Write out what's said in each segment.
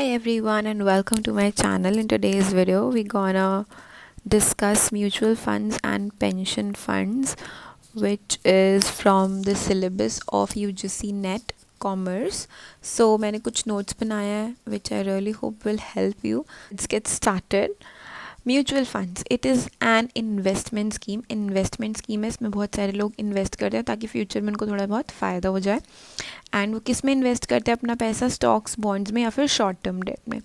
Hi everyone and welcome to my channel. In today's video we're gonna discuss mutual funds and pension funds, which is from the syllabus of UGC NET Commerce. So मैंने कुछ notes बनाया है which I really hope will help you. Let's get started. Mutual funds it is an investment scheme है. इसमें बहुत सारे लोग invest करते हैं ताकि फ्यूचर में उनको थोड़ा बहुत फ़ायदा हो जाए. एंड वो किस में इन्वेस्ट करते हैं अपना पैसा? स्टॉक्स, बॉन्ड्स में या फिर शॉर्ट टर्म डेट में.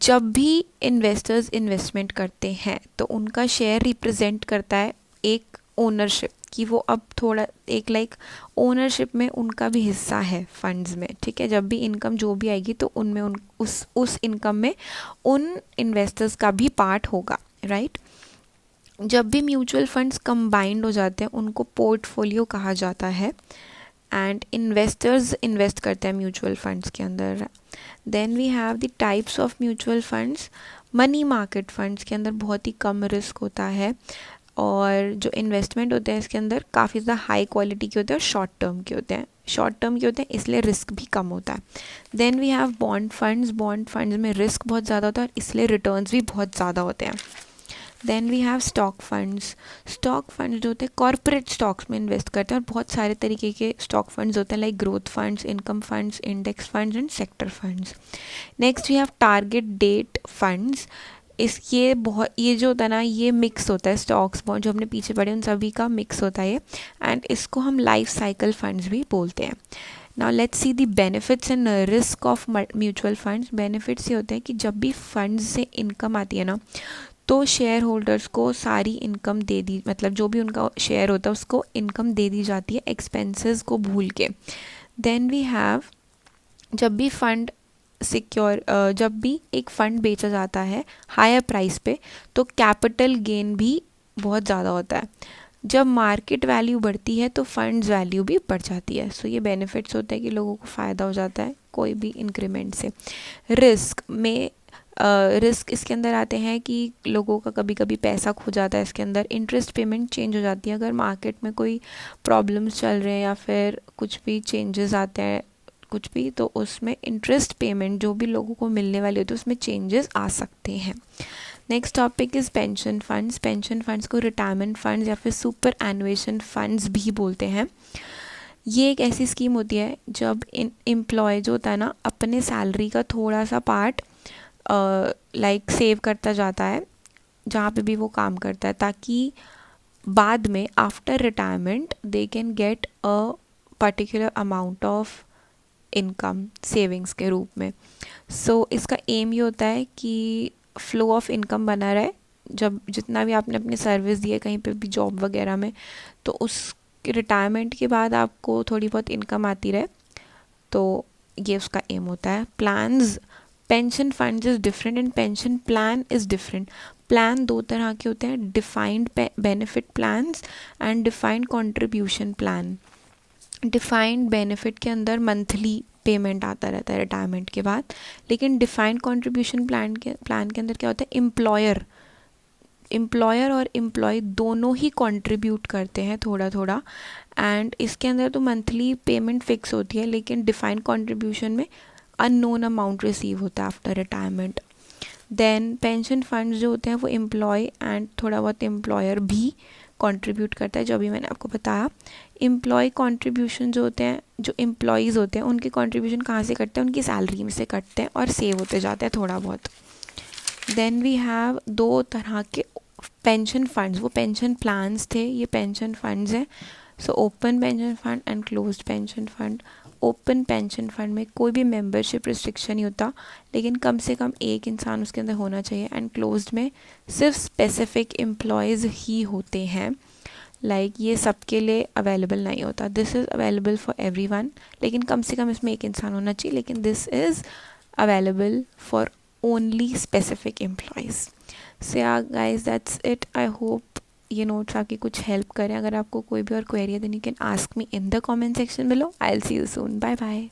जब भी इन्वेस्टर्स इन्वेस्टमेंट करते हैं तो उनका शेयर रिप्रेजेंट करता है एक ओनरशिप कि वो अब थोड़ा एक ओनरशिप में उनका भी हिस्सा है फंड्स में. ठीक है, जब भी इनकम जो भी आएगी तो उनमें उस इनकम में उन इन्वेस्टर्स का भी पार्ट होगा. राइट. जब भी म्यूचुअल फंड्स कंबाइंड हो जाते हैं उनको पोर्टफोलियो कहा जाता है. एंड इन्वेस्टर्स इन्वेस्ट करते हैं म्यूचुअल फंड्स के अंदर. Then we have the types of mutual funds. Money market funds के अंदर बहुत ही कम रिस्क होता है और जो इन्वेस्टमेंट होते हैं इसके अंदर काफ़ी ज़्यादा हाई क्वालिटी के होते हैं और शॉर्ट टर्म के होते हैं इसलिए रिस्क भी कम होता है. Then we have bond funds में रिस्क बहुत ज़्यादा होता है और इसलिए रिटर्न्स भी बहुत ज़्यादा होते हैं. Then we have stock funds जो होते हैं कॉर्पोरेट स्टॉक्स में इन्वेस्ट करते हैं और बहुत सारे तरीके के स्टॉक फंड्स होते हैं like growth funds, income funds, index funds and sector funds. Next we have target date funds. ये जो होता है ना, ये मिक्स होता है स्टॉक्स बॉन्ड जो हमने पीछे पढ़े उन सभी का मिक्स होता है एंड इसको हम लाइफ साइकिल फंड्स भी बोलते हैं. Now let's see the benefits and risk of mutual funds. Benefits ये होते हैं कि जब भी फंड्स से इनकम आती है ना तो शेयर होल्डर्स को सारी इनकम दे दी, मतलब जो भी उनका शेयर होता है उसको इनकम दे दी जाती है एक्सपेंसेस को भूल के. देन वी हैव जब भी एक फ़ंड बेचा जाता है हायर प्राइस पे तो कैपिटल गेन भी बहुत ज़्यादा होता है. जब मार्केट वैल्यू बढ़ती है तो फंड्स वैल्यू भी बढ़ जाती है. सो ये बेनिफिट्स होते हैं कि लोगों को फ़ायदा हो जाता है कोई भी इंक्रीमेंट से. रिस्क इसके अंदर आते हैं कि लोगों का कभी कभी पैसा खो जाता है इसके अंदर. इंटरेस्ट पेमेंट चेंज हो जाती है अगर मार्केट में कोई प्रॉब्लम्स चल रहे हैं या फिर कुछ भी चेंजेस आते हैं कुछ भी, तो उसमें इंटरेस्ट पेमेंट जो भी लोगों को मिलने वाली होती है उसमें चेंजेस आ सकते हैं. Next topic is pension funds को रिटायरमेंट फंड्स या फिर सुपर एनुएशन फंड्स भी बोलते हैं. ये एक ऐसी स्कीम होती है जब एम्प्लॉय जो होता है ना अपने सैलरी का थोड़ा सा पार्ट सेव करता जाता है जहाँ पे भी वो काम करता है ताकि बाद में after retirement they can get a particular amount of income savings के रूप में. सो इसका एम ये होता है कि फ्लो ऑफ इनकम बना रहे. जब जितना भी आपने अपनी सर्विस दी है कहीं पे भी जॉब वगैरह में तो उस रिटायरमेंट के बाद आपको थोड़ी बहुत इनकम आती रहे, तो ये उसका एम होता है. Plans pension funds is different and pension plan is different. Plan दो तरह के होते हैं, defined benefit plans and defined contribution plan. Defined benefit के अंदर मंथली पेमेंट आता रहता है रिटायरमेंट के बाद, लेकिन डिफाइंड कंट्रीब्यूशन प्लान के अंदर क्या होता है, एम्प्लॉयर और एम्प्लॉय दोनों ही कंट्रीब्यूट करते हैं थोड़ा थोड़ा. एंड इसके अंदर तो मंथली पेमेंट फिक्स होती है लेकिन डिफाइंड कंट्रीब्यूशन में अननोन अमाउंट रिसीव होता है after retirement. Then pension funds जो होते हैं वो एम्प्लॉय एंड थोड़ा बहुत एम्प्लॉयर भी कंट्रीब्यूट करता है. जो अभी मैंने आपको बताया एम्प्लॉय कंट्रीब्यूशन जो होते हैं, जो एम्प्लॉयज़ होते हैं उनके कंट्रीब्यूशन कहाँ से कटते हैं, उनकी सैलरी में से कटते हैं और सेव होते जाते हैं थोड़ा बहुत. देन वी हैव दो तरह के पेंशन फंड्स. वो पेंशन प्लान्स थे, ये पेंशन फंड्स हैं. So open pension fund and closed pension fund. Open pension fund में कोई भी मेंबरशिप रिस्ट्रिक्शन नहीं होता लेकिन कम से कम एक इंसान उसके अंदर होना चाहिए. एंड क्लोज्ड में सिर्फ स्पेसिफिक एम्प्लॉयज़ ही होते हैं. ये सबके लिए अवेलेबल नहीं होता. This is available for everyone लेकिन कम से कम इसमें एक इंसान होना चाहिए, लेकिन this is available for only specific employees. So yeah guys that's it. I hope ये नोट्स आपकी कुछ हेल्प करें. अगर आपको कोई भी और क्वेरी है then you can ask me in the comment section below. I will see you soon. Bye bye.